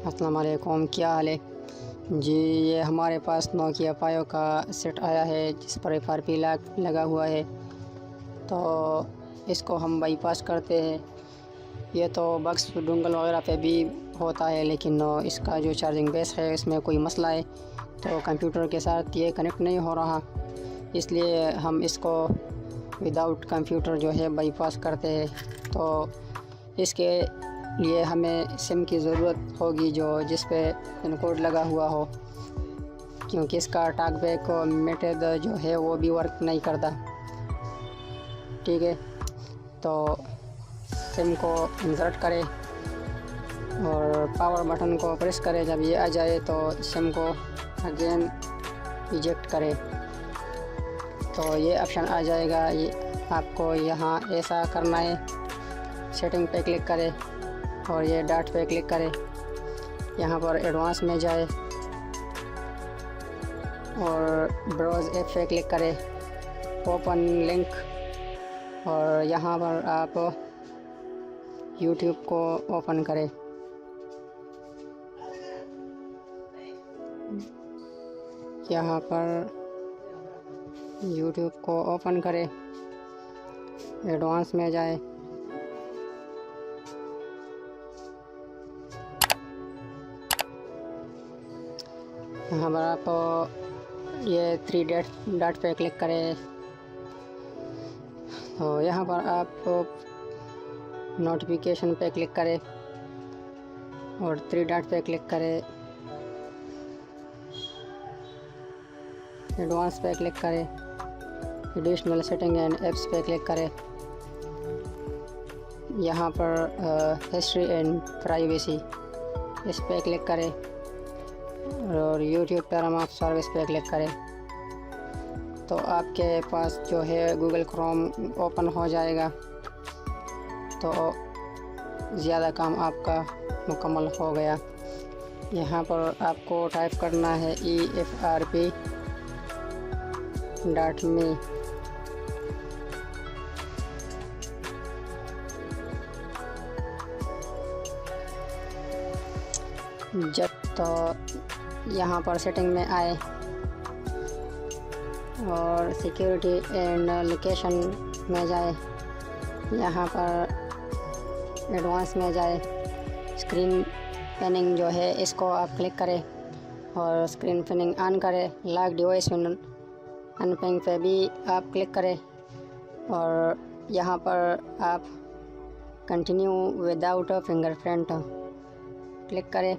अस्सलाम वालेकुम, क्या हाल है जी। ये हमारे पास नोकिया पायो का सेट आया है जिस पर FRP लगा हुआ है, तो इसको हम बाईपास करते हैं। ये तो बक्स डोंगल वगैरह पे भी होता है, लेकिन इसका जो चार्जिंग बेस है इसमें कोई मसला है, तो कंप्यूटर के साथ ये कनेक्ट नहीं हो रहा, इसलिए हम इसको विदाउट कंप्यूटर जो है बाईपास करते हैं। तो इसके लिए हमें सिम की ज़रूरत होगी जिस पे पिन कोड लगा हुआ हो, क्योंकि इसका टॉक बैक मेथड जो है वो भी वर्क नहीं करता। ठीक है, तो सिम को इंसर्ट करें और पावर बटन को प्रेस करें। जब ये आ जाए तो सिम को अगेन इजेक्ट करें, तो ये ऑप्शन आ जाएगा। ये आपको यहाँ ऐसा करना है, सेटिंग पे क्लिक करें और ये डॉट पे क्लिक करें। यहाँ पर एडवांस में जाए और ब्राउज़ ऐप पे क्लिक करें, ओपन लिंक, और यहाँ पर आप यूट्यूब को ओपन करें। यहाँ पर यूट्यूब को ओपन करें, एडवांस में जाए, यहाँ पर आप ये 3 डॉट पे क्लिक करें। तो यहाँ पर आप नोटिफिकेशन पे क्लिक करें और 3 डॉट पे क्लिक करें, एडवांस पे क्लिक करें, एडिशनल सेटिंग एंड एप्स पे क्लिक करें। यहाँ पर हिस्ट्री एंड प्राइवेसी इस पे क्लिक करें और यूट्यूब टर्म ऑफ सर्विस पे क्लिक करें, तो आपके पास जो है गूगल क्रोम ओपन हो जाएगा। तो ज़्यादा काम आपका मुकम्मल हो गया। यहाँ पर आपको टाइप करना है EFRP.me। जब तो यहाँ पर सेटिंग में आए और सिक्योरिटी एंड लोकेशन में जाए, यहाँ पर एडवांस में जाए, स्क्रीन पेनिंग जो है इसको आप क्लिक करें और स्क्रीन पेनिंग ऑन करें। लॉक डिवाइस अनपिंग पे भी आप क्लिक करें और यहाँ पर आप कंटिन्यू विदाउट फिंगरप्रिंट क्लिक करें।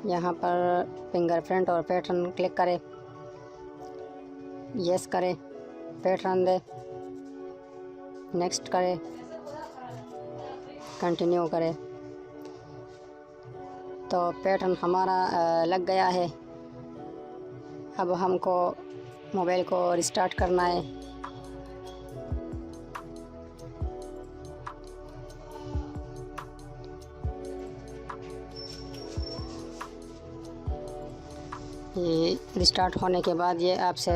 यहाँ पर फिंगरप्रिंट और पैटर्न क्लिक करें, यस करें, पैटर्न दे, नेक्स्ट करें, कंटिन्यू करें। तो पैटर्न हमारा लग गया है। अब हमको मोबाइल को रिस्टार्ट करना है। ये रिस्टार्ट होने के बाद ये आपसे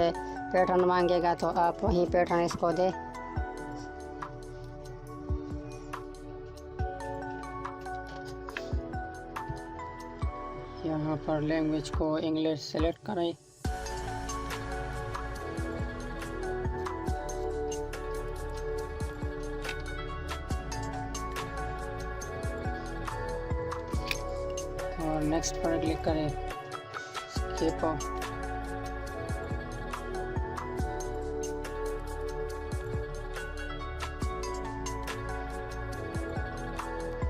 पैटर्न मांगेगा, तो आप वहीं पैटर्न इसको दें। यहाँ पर लैंग्वेज को इंग्लिश सेलेक्ट करें, और नेक्स्ट पर क्लिक करें, स्किप,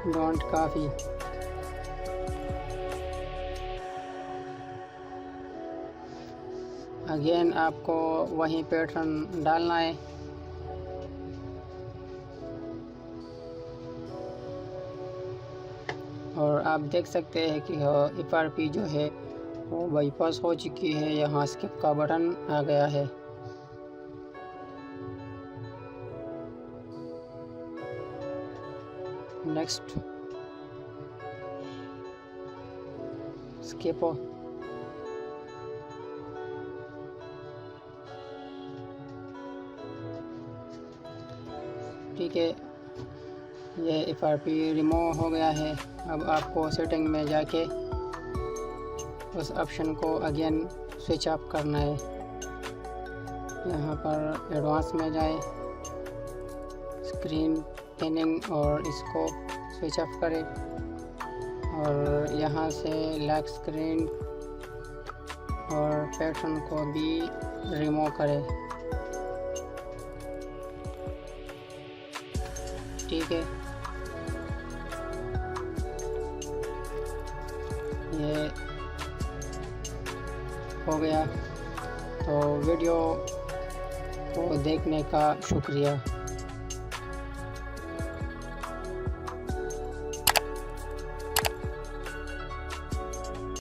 डोंट कॉपी, अगेन आपको वही पैटर्न डालना है। और आप देख सकते हैं कि FRP जो है वो बाईपास हो चुकी है। यहाँ स्किप का बटन आ गया है। नेक्स्ट, स्किप, ठीक है। ये FRP रिमूव हो गया है। अब आपको सेटिंग में जाके उस ऑप्शन को अगेन स्विच ऑफ करना है। यहाँ पर एडवांस में जाए, स्क्रीन थिनिंग और इसको स्विच ऑफ करें और यहाँ से लॉक स्क्रीन और पैटर्न को भी रिमूव करें। ठीक है, ये हो गया। तो वीडियो को देखने का शुक्रिया।